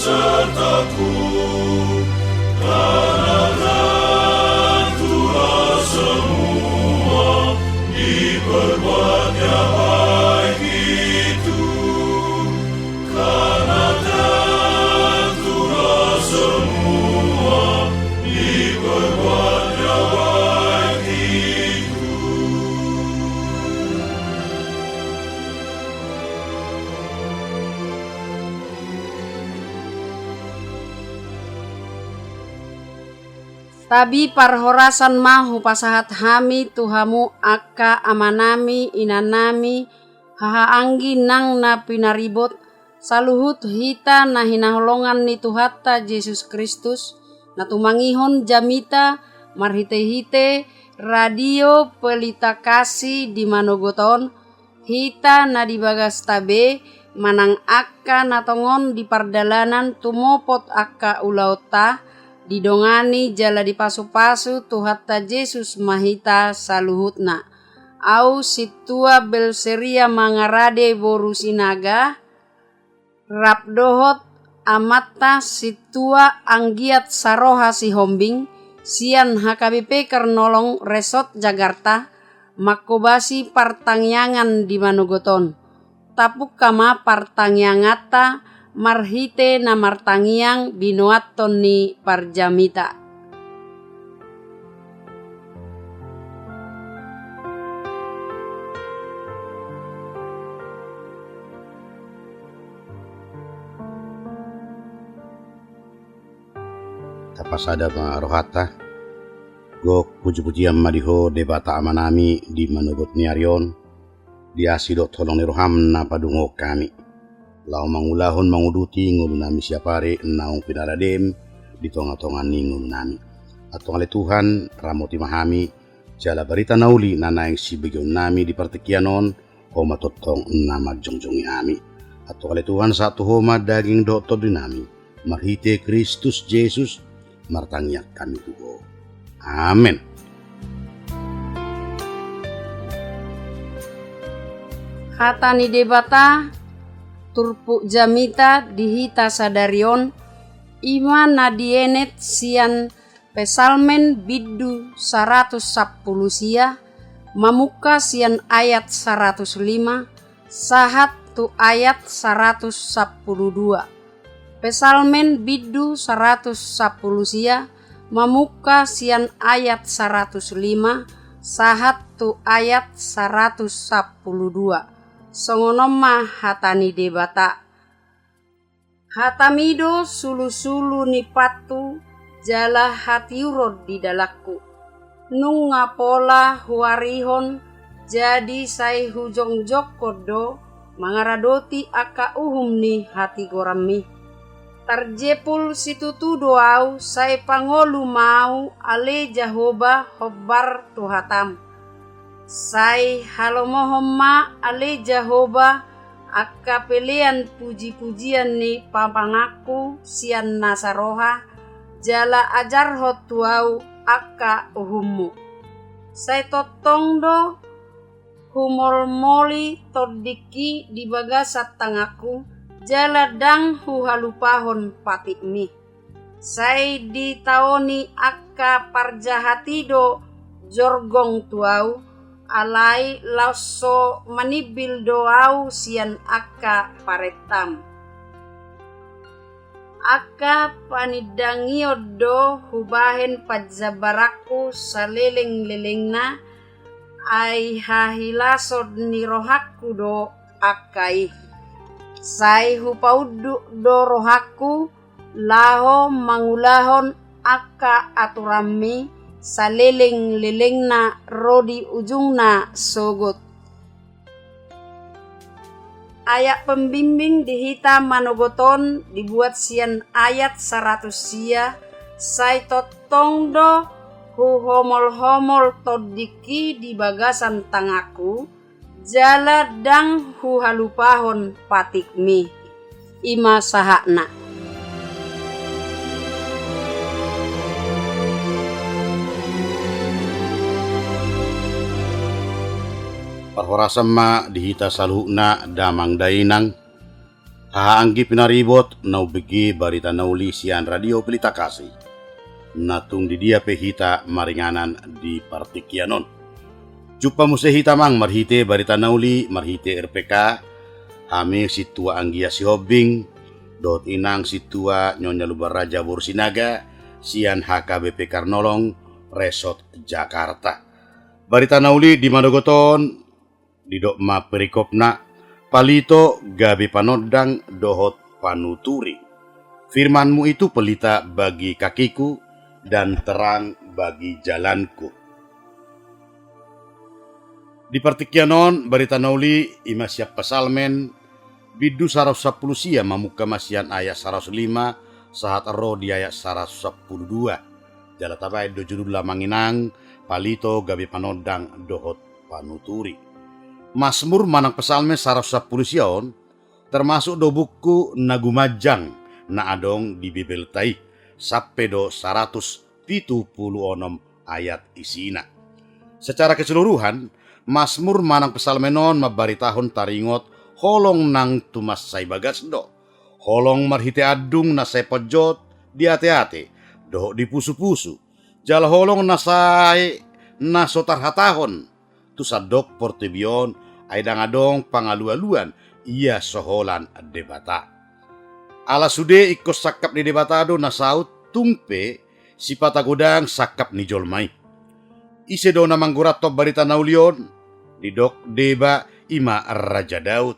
sertaku, karena Tuhan semua diperbuatnya baik itu, karena Tuhan semua diperbuatnya baik itu. Tabi parhorasan mahu pasahat hami Tuhamu akka amanami inanami haha anggi nang na pinaribot saluhut hita na hinaholongan ni Tuhatta Yesus Kristus na tumangihon jamita marhite-hite radio pelita kasih di manogoton hita na dibagas tabe manang akka natongon di pardalanan tumopot akka ulauta didongani jala di pasu-pasu Tuhatta Yesus mahita saluhutna au situa belseria mangarade borusinaga rapdohot amatta situa anggiat saroha si hombing sian HKBP Kernolong Resort Jakarta makobasi partangyangan di Manogoton tapuk kama partangyangata marhite na martangiang binuaton ni parjamita. Tapasada mga rohata, gok puji-pujian madiho debata amanami di manugot ni Arion, diasidot tolong ni roham na padungok kami. Lau mangulahon manguduti ngulu nami siapare naung pinaradem di tonga-tonga ni ngulu nami. Atong ale Tuhan ramoti mahami jala berita nauli nanaing si bigyon nami di partekianon o matotong na magjongjongi ami. Atong ale Tuhan satu homa daging doto di nami marhite Kristus Yesus martangyak kami tuho. Amen. Kata ni debata turpu jamita dihita sadarion ima nadienet sian pesalmen biddu 110 sia mamuka sian ayat 105 sahat tu ayat 112 pesalmen biddu 110 sia mamuka sian ayat 105 sahat tu ayat 112 songonoma hatani debata hatamido sulu-sulu ni patu jala hatiurod di dalaku nung ngapola huarihon jadi sai hujong jokodo mangaradoti aka uhum ni hati gorami tarjepul situtu doau sai pangolu mau ale Jahoba hobbar tuhatam sai halomohomma ale Jahoba akka pelean puji-pujian ni papangaku sian nasaroha jala ajar hotuau akka uhummu sai totong do humol-moli todiki di bagasat tangaku jala dang huhalupahon patikmi sai ditaoni akka parjahatido jorgong tuau alai lauso manibil doau sian akka paretam akka panidangiodo hubahen pajabaraku saleleng-lelengna ai hahilasod ni rohaku do akai sai hupaudu do rohaku laho mangulahon akka aturami saleleng-lelengna rodi ujungna sogot ayat pembimbing dihita manogoton dibuat sian ayat 100 sia sai totong do hu homol-homol todiki di bagasan tangaku jala dang hu halupahon patikmi ima sahakna Parhorasam ma dihita saluhna damang dainang Haanggi pinaribot na ubigi barita nauli sian radio Pelita Kasih. Natung di dia pehita maringanan di Partikyanon. Jupa musehita mang marhite barita nauli marhite RPK. Hami situa anggia si Hobing. Dot inang situa Nyonya Lubar Raja Bursinaga. Sian HKBP Karnolong Resort Jakarta. Barita nauli di Madogoton. Di Dokma Perikopna. Palito gabi panodang dohot panuturi. Firmanmu itu pelita bagi kakiku dan terang bagi jalanku. Di Partikyanon barita nauli ima siap pasalmen bidu 110 sia mamuka masian ayat 105 sahat ero di ayat 112. Jala tabai do judul lamanginang palito gabi panodang dohot panuturi. Mazmur manang pesalme 110 sion termasuk do buku Nagumajang na adong di Bibel tai sampai do 176 ayat isina. Secara keseluruhan Mazmur manang pesalme non mabaritahon taringot holong nang tumas say bagas do. Holong marhite adung na say pojot di ate-ate do di pusu-pusu. Jala holong na say na sotar hatahon tu sadok portebion ay dangadong pangalu-aluan iya soholan debata. Ala sude ikos sakap ni debatado na saut tungpe si patagodang sakap ni jolmay. Ise do na manggurato barita naulion didok deba ima Raja Daud.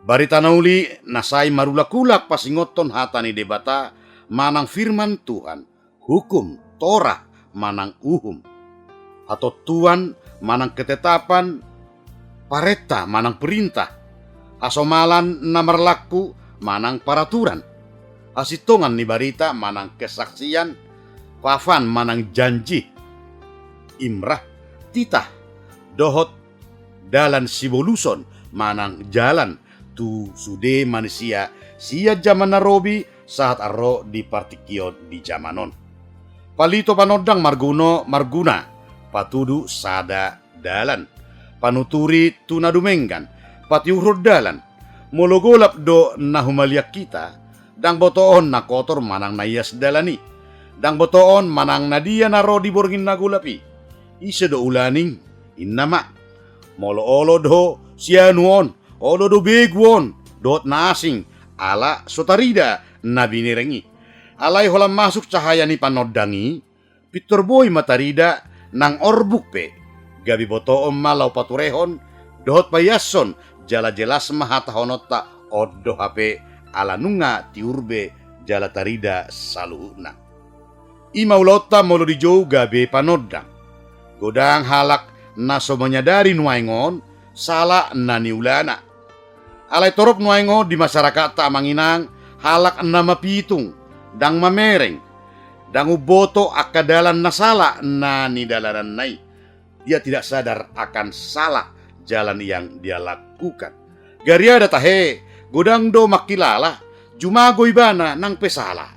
Barita nauli nasay marulakulak pasingoton hata ni debata manang firman Tuhan, hukum Torah manang uhum. Atau Tuhan manang ketetapan, pareta manang perintah, asomalan na marlaku manang peraturan, asitongan ni barita manang kesaksian, pafan manang janji, imrah, titah, dohot, dalan siboluson manang jalan, tu sude manusia sia zaman narobi saat arro di Partikyon di zamanon. Palito panodang marguna, patudu sada dalan. Panuturi tunadumenggan, patiurod dalan, mologolap do na humaliak kita, dang botoon na kotor manang nayas dalani, dang botoon manang nadia na rodi borgin nagulapi, isa do ulaning, innama, molo-olo do sianuon, olo do begwon, dot nasing, ala sotarida na binirengi, alay holam masuk cahaya ni panodangi, Pitor boy matarida nang orbuk pe, gabi botoom malaw paturehon, dohot payason, jala jelas mahatahonota oddo hape alanunga tiurbe jala tarida saluhuna. Imaulota molo di jou gabe panodang. Godang halak naso menyadari nuaingon, salah naniulana. Alay torop nuaingon di masyarakat tak manginang, halak nama pitung, dang mamereng, dang uboto akadalan na sala na nidalaran nai. Dia tidak sadar akan salah jalan yang dia lakukan. Garia datahe, godang do makilala, jumago ibana nang pesala.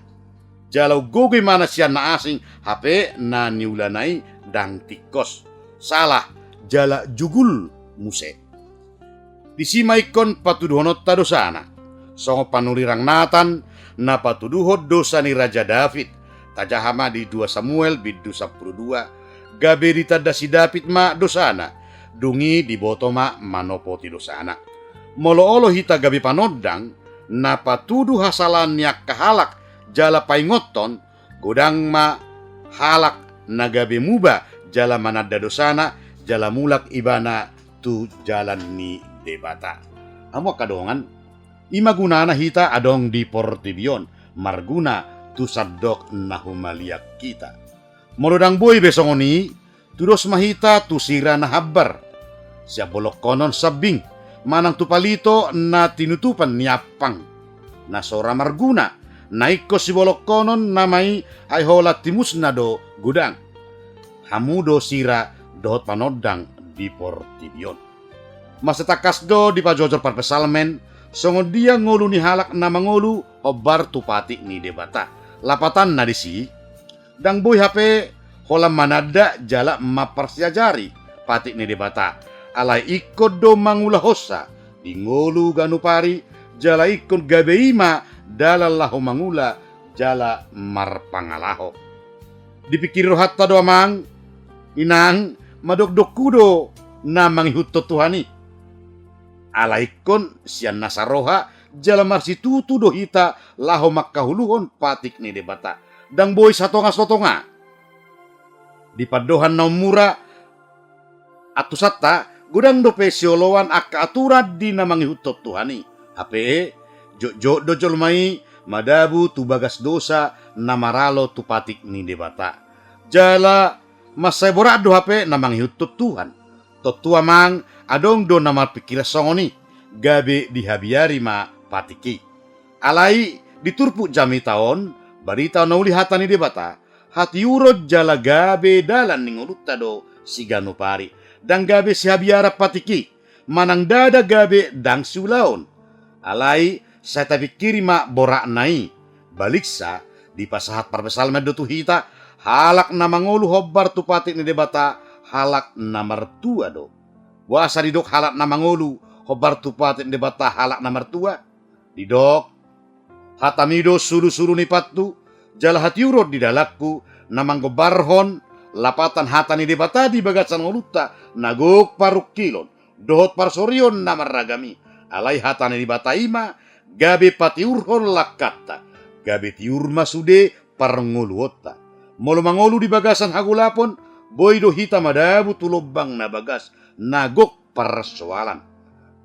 Jalau gogoy mana siya na asing, hape na niulanay dang tikos. Salah, jala jugul muse. Disimaikon patuduhonot ta dosana. Songo panulirang natan, na patuduhot dosa ni Raja David. Tajahama di 2 Samuel bidu 12. Gabe ditada si David ma dosana, dungi di boto ma manopo ti dosana. Molo-olo hita gabi panodang, na patudu hasalan niya kahalak, jala paingoton, godang ma halak na gabi muba, jala manada dosana, jala mulak ibana tu jalan ni debata. Amo kadongan, imagunana hita adong di portibion, marguna tu sadok na humaliak kita. Molodang boy besongoni, tudos mahita tu sira na habar. Siya bolok konon sabing, manang tu palito na tinutupan niapang. Na sora marguna, naiko si bolok konon na may ay holat timus na do gudang. Hamudo sira dohot panodang di portibion. Masetakas do di pajojor parpesalmen, songo dia ngolu ni halak na mangolu obar tupati ni debata. Lapatan na disi, dang boy hape holam manada jala maparsiajari pati ni debata. Alay ikod do mangulahosa di ngolu ganupari jala ikon gabe ima dalalaho mangula jala marpangalaho. Dipikir hatta doamang inang madokdok kudo na mangihut Tuhani. Alaikon sian nasaroha jala marsitutu dohita laho makkahuluhon patik ni debata. Dang boy satonga-sotonga. Di padohan na mura atusata gudang do pesiolowan akka aturad di na mangihut Tuhani. Hape jo dojol mai madabu tu bagas dosa na maralo tu patik ni debata. Jala masay borado hape na manghihut Tuhan. Totua mang adong do na marpikira songoni gabe dihabiari ma patiki. Alai diturpu jami taon barita na ulihatan ni debata hati urod jala gabe dalan ning ulutta do si Ganupari dang gabe si habiara patiki manang dada gabe dang siulaon. Alai saya tapikiri ma borak nai baliksa di pasahat parbesal medotu hita halak na mangolu hobbar tu patik ni debata halak na mertua do. Wasa didok halak na mangolu hobbar tu patik ni debata halak na mertua. Didok hatamido suru-suru ni patu jala hati urod di dalakku na manggobarhon lapatan hata ni debata di bagasan ngoluta nagok paruk kilon dohot parsorion na maragami. Alai hata ni debata ima gabe patiurhon lakata gabe tiur masude parnguluota. Molo mangolu di bagasan hagulapon boy do hita madabu tulobang na bagas nagok persoalan.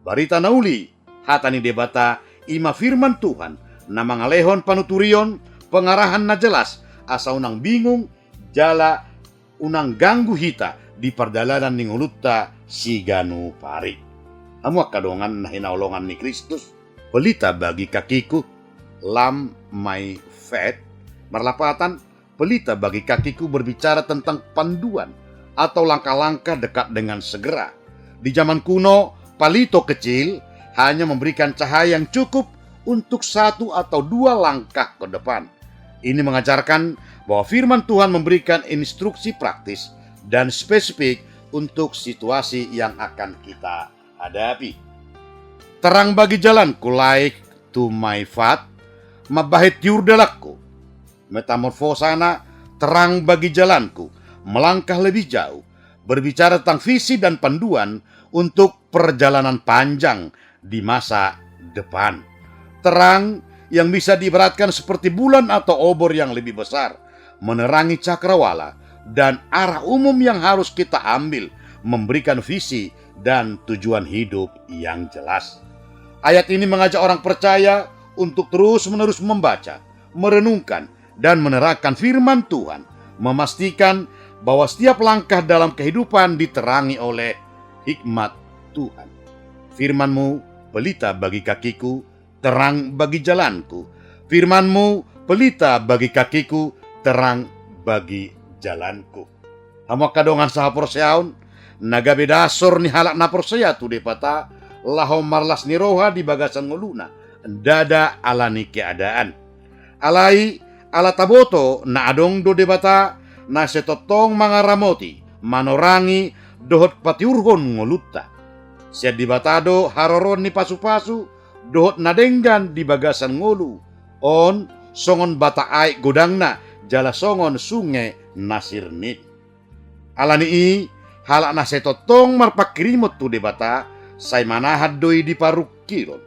Barita nauli hata ni debata ima firman Tuhan na mangalehon panuturion pengarahan na jelas asa unang bingung jala unang ganggu hita di perdalanan ning ulutta si Ganupari. Amuak kadongan na hinaulongan ni Kristus pelita bagi kakiku lam my feet marlapatan pelita bagi kakiku berbicara tentang panduan atau langkah-langkah dekat dengan segera. Di zaman kuno, palito kecil hanya memberikan cahaya yang cukup untuk 1 atau 2 langkah ke depan. Ini mengajarkan bahwa firman Tuhan memberikan instruksi praktis dan spesifik untuk situasi yang akan kita hadapi. Terang bagi jalanku like to my path, mabahit yurdalakku. Metamorfosana terang bagi jalanku, melangkah lebih jauh, berbicara tentang visi dan panduan untuk perjalanan panjang di masa depan. Terang yang bisa diibaratkan seperti bulan atau obor yang lebih besar, menerangi cakrawala dan arah umum yang harus kita ambil, memberikan visi dan tujuan hidup yang jelas. Ayat ini mengajak orang percaya untuk terus-menerus membaca, merenungkan, dan menerapkan firman Tuhan, memastikan bahwa setiap langkah dalam kehidupan diterangi oleh hikmat Tuhan. Firman-Mu pelita bagi kakiku, terang bagi jalanku. Firman-Mu pelita bagi kakiku, terang bagi jalanku. Hamak kadongan saha porseaun, nagabe dasor ni halak na porseya tu depata, lahom marlas ni roha di bagasan nguluna, dada alani keadaan. Alai ala taboto na adong do debata na setotong mga ramoti manorangi dohot patiurhon ngolutta. Siya dibatado haroron ni pasu-pasu dohot nadenggan di bagasan ngolu on songon bataay godangna jala songon sungai nasirnit. Alani i halak na setotong marpakirimot tu debata say manahad doy di paruk kilon.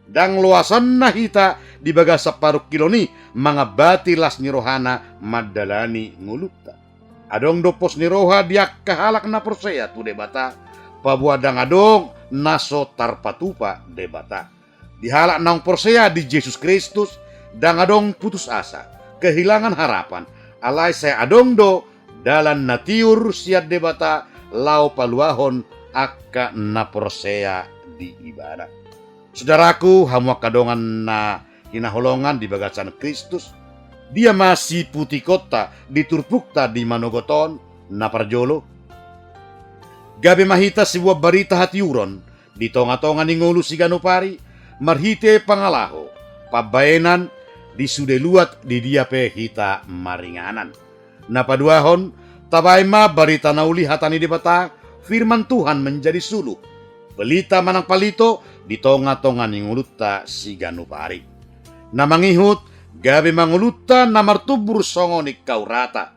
Dang luasan na hita di bagasa paruk kiloni mga batilas ni rohana madalani ngulutta. Adong dopos ni roha diak kahalak na porseya tu debata pabuadang adong naso tarpatupa debata. Dihalak naong porseya di Yesus Kristus dang adong putus asa, kehilangan harapan. Alay saya adong do dalan natiur siat debata lau paluahon akka na porseya di ibadah. Saudaraku, hamuak kadongan na hinaholongan di bagasan Kristus. Dia masih putih kota diturpukta di manogoton na parjolo. Gabi mahita sebuah berita hatiuron di tonga-tonga ni ngulu si Ganupari marhite pangalaho pabaenan di sudeluat di dia pe hita maringanan. Na paduahon tabay ma berita nauli hatani di bata firman Tuhan menjadi suluk. Pelita manang palito di tonga-tonga ni nguluta si ganupari. Na mangihut gabi manguluta na martubur songo ni kaurata.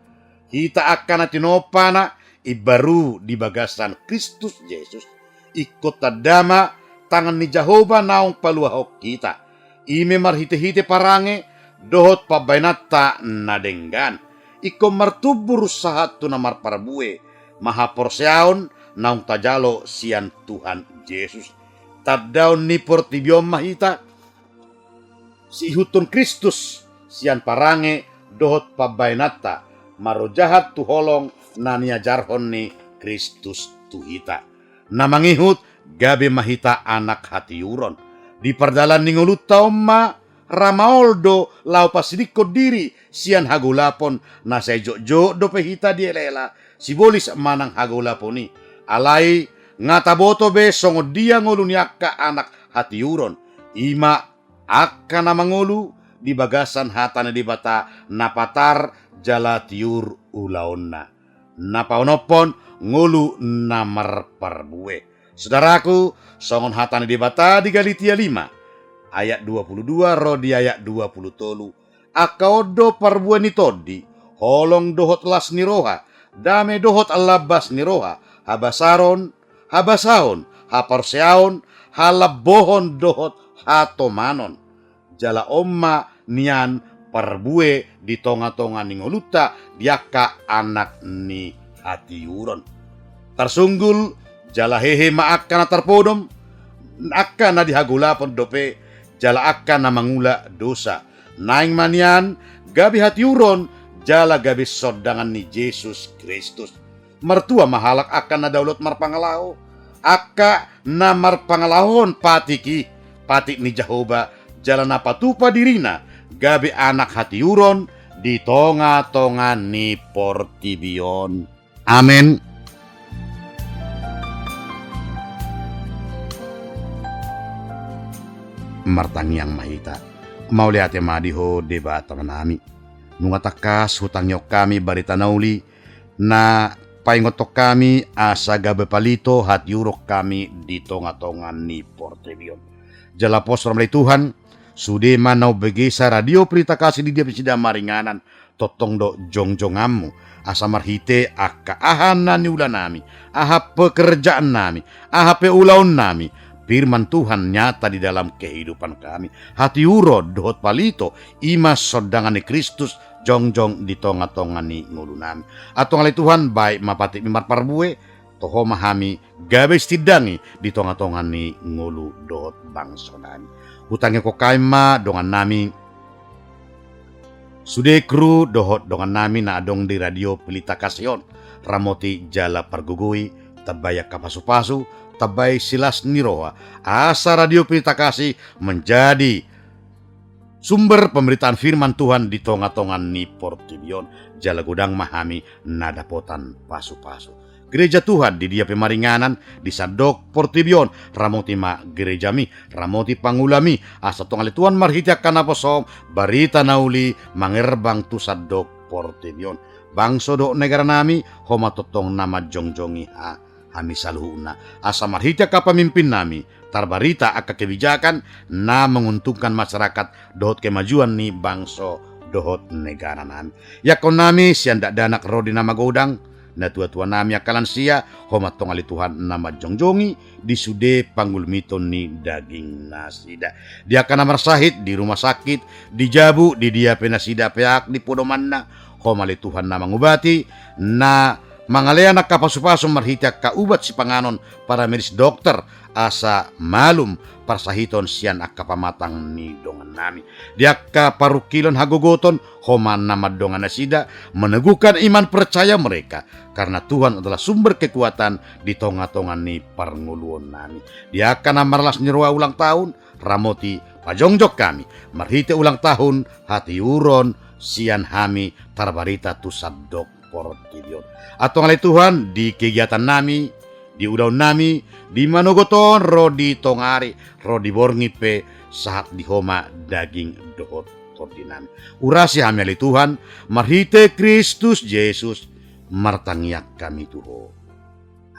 Hita akan tinopana ibaru di bagasan Kristus Yesus. Ikut tadama tangan ni Jehovah naong paluahok kita. Ime marhite-hite parange dohot pabaynata nadenggan. Iko martubur sahat tu namar parabue mahaporseaon naong tajalo sian Tuhan Yesus. Tadaon ni portibiom mahita si hutun Kristus sian parange dohot pabaynata marojahat tu holong na niajarhon ni Kristus tuhita. Namangihut gabi mahita anak hatiuron. Di perdalan ningulut taumma ramaoldo lau pasidikko diri sian hagulapon na sejo-jo do pehita dielela si bolis manang hagulaponi. Alai ngataboto be songo dia ngulu niakka anak hatiuron. Ima akka na mangulu di bagasan hatana di bata napatar jala tiur ulaonna. Napaonopon ngulu namar parbue. Saudaraku, songon hatana di bata di Galatia 5 ayat 22 rodi ayat 20 akaodo parbue ni todi holong dohot las ni roha dame dohot alabas ni roha habasaron habasaon haparseaon halabohon dohot hatomanon jala omma nian parbue di tonga-tonga ni ngoluta diaka anak ni hatiuron. Tersunggul jala hehe maakka na tarpodom akka na dihagulapon dope jala akka na mangula dosa. Naing manian gabi hatiuron jala gabi sodangan ni Jesus Kristus. Mertua mahalak akka na daulot marpangalaho. Akka na marpangalahon patiki patik ni Jehovah jala na patupa dirina gabi anak hatiuron di tonga-tonga ni portibion. Amen. Martangyang mahita mauliate madiho debata manami nungatakas hutangyo kami barita nauli na paingotok kami asa gabe palito hat yurok kami di tonga-tonga ni portibion. Jala pos ramlay Tuhan sude manau begesa radio Pelita Kasih di dia pesida maringanan totong do jongjongamu asa marhite akka ahana ni ulan nami aha pekerjaan nami aha peulaun nami. Firman Tuhan nyata di dalam kehidupan kami. Hati uro dohot palito imas sodangan ni Kristus jongjong di tonga-tonga ni ngulu nami. Atong alay Tuhan baik mapati mimar parbue toho mahami gabe stidangi di tonga-tonga ni ngulu dohot bangso nami. Hutangnya ko kaima dongan nami sudekru dohot dongan nami na adong di radio Pelita Kasih ramoti jala pargugui tabaya kapasu-pasu tabay silas ni roha asa radio Pelita Kasih menjadi sumber pemberitaan firman Tuhan di tonga-tonga ni portibion jala gudang mahami nadapotan pasu-pasu. Gereja Tuhan di dia pemaringanan di sadok portibion ramoti ma gereja mi ramoti pangulami asa tongali Tuhan marhitiak kanaposom barita nauli mangerbang tu sadok portibion bangso do negara nami homa totong nama jongjongi hami saluhuna asa marhitiak kapamimpin nami tarbarita akka kebijakan na menguntungkan masyarakat dohot kemajuan ni bangso dohot negara nami. Yakon nami siandak danak rodi nama godang na tua-tua nami akalan sia homa tongali Tuhan nama jongjongi di sude panggulmiton ni daging nasida. Dia kana marsahit di rumah sakit di jabu di dia penasida peak di podomanna homa li Tuhan nama ngubati na mangalea na kapasu-pasu marhitiak kaubat si panganon para medis dokter asa malum parsahiton sian akka pamatang ni dongan nami. Diakka parukilon hagogoton homan nama dongan nasida meneguhkan iman percaya mereka karena Tuhan adalah sumber kekuatan di tonga-tonga ni parnguluon nami. Diakka na marlas nyerua ulang tahun ramoti pajongjok kami marhite ulang tahun hati uron sian hami tarbarita tu sadok portibion. Atong alay Tuhan di kegiatan nami, di udaw nami, di manogoton ro di tongari, ro di borngipe saat di homa daging dohot tordi nami. Urasi hami alay Tuhan, marhite Kristus Yesus, martangyak kami tuho.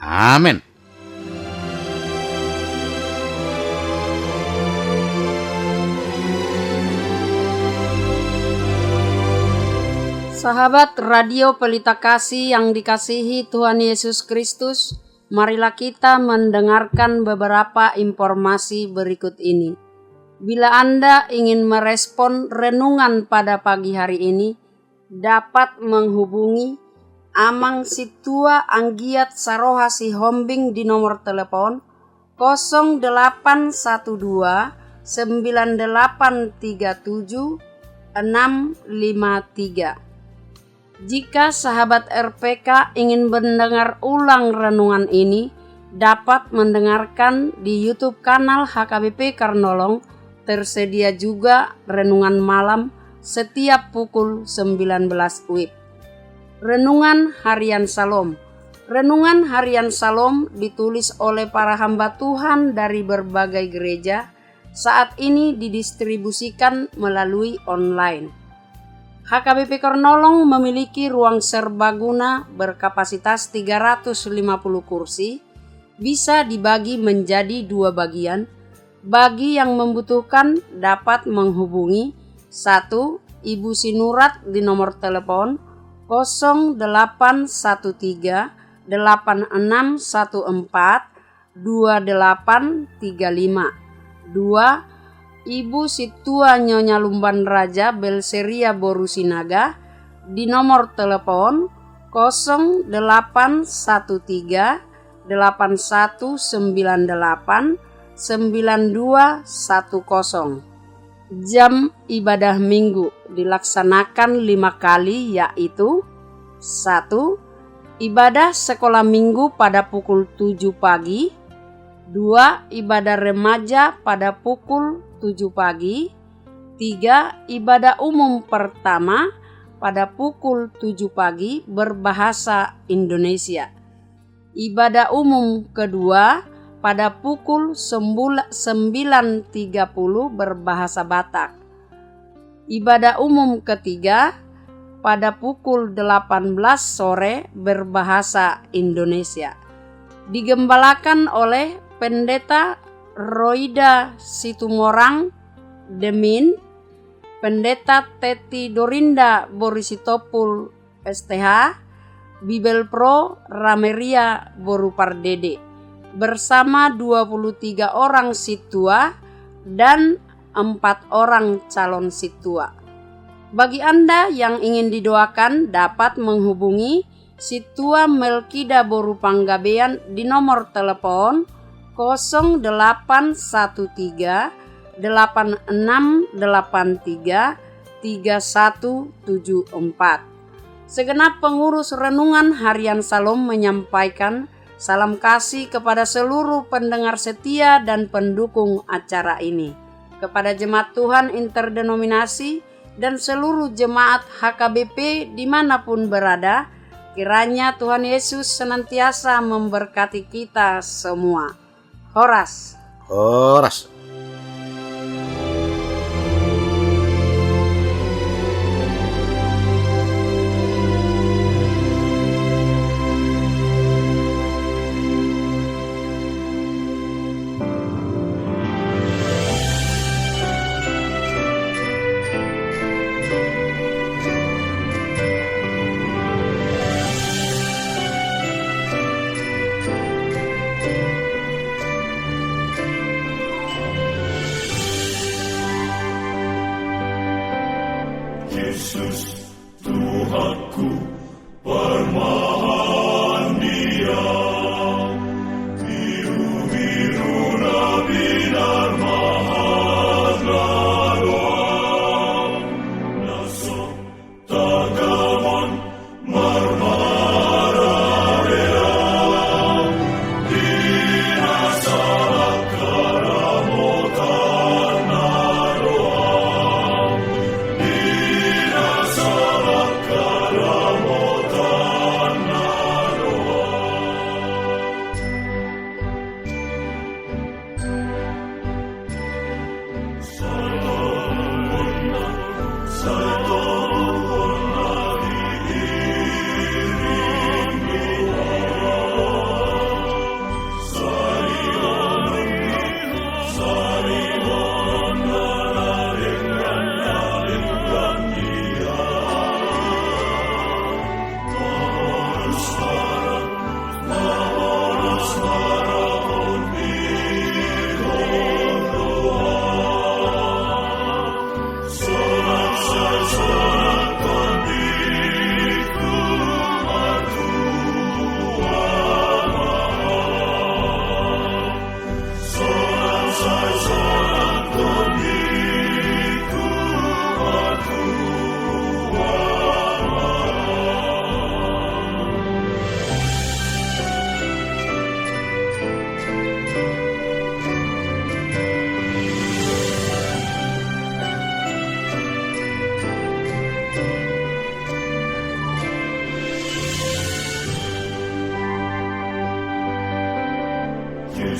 Amen. Sahabat Radio Pelita Kasih yang dikasihi Tuhan Yesus Kristus, marilah kita mendengarkan beberapa informasi berikut ini. Bila Anda ingin merespon renungan pada pagi hari ini, dapat menghubungi Amang Situa Anggiat Saroha Sihombing di nomor telepon 0812 9837 653. Jika sahabat RPK ingin mendengar ulang renungan ini, dapat mendengarkan di YouTube kanal HKBP Karnolong. Tersedia juga renungan malam setiap pukul 19 WIB. Renungan Harian Salom. Renungan Harian Salom ditulis oleh para hamba Tuhan dari berbagai gereja. Saat ini didistribusikan melalui online. HKBP Karnolong memiliki ruang serbaguna berkapasitas 350 kursi, bisa dibagi menjadi 2 bagian. Bagi yang membutuhkan dapat menghubungi 1. Ibu Sinurat di nomor telepon 0813 8614 2835. 2. Ibu Situa Nyonya Lumban Raja Belseria Borusinaga di nomor telepon 0813 8198 9210. Jam ibadah minggu dilaksanakan 5 kali, yaitu 1. Ibadah sekolah minggu pada pukul 7 pagi. 2. Ibadah remaja pada pukul 7 pagi. 3. Ibadah umum pertama pada pukul 7 pagi berbahasa Indonesia. Ibadah umum kedua pada pukul 9.30 berbahasa Batak. Ibadah umum ketiga pada pukul 18 sore berbahasa Indonesia. Digembalakan oleh Pendeta Roida Situmorang Demin, Pendeta Teti Dorinda Borisitopul STH, Bibel Pro Rameria Borupardede, bersama 23 orang situa dan 4 orang calon situa. Bagi Anda yang ingin didoakan dapat menghubungi Situa Melkida Borupanggabean di nomor telepon 0813 8683 3174. Segenap pengurus renungan harian Salom menyampaikan salam kasih kepada seluruh pendengar setia dan pendukung acara ini, kepada jemaat Tuhan interdenominasi dan seluruh jemaat HKBP dimanapun berada. Kiranya Tuhan Yesus senantiasa memberkati kita semua. Horas. Horas.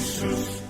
Jesus.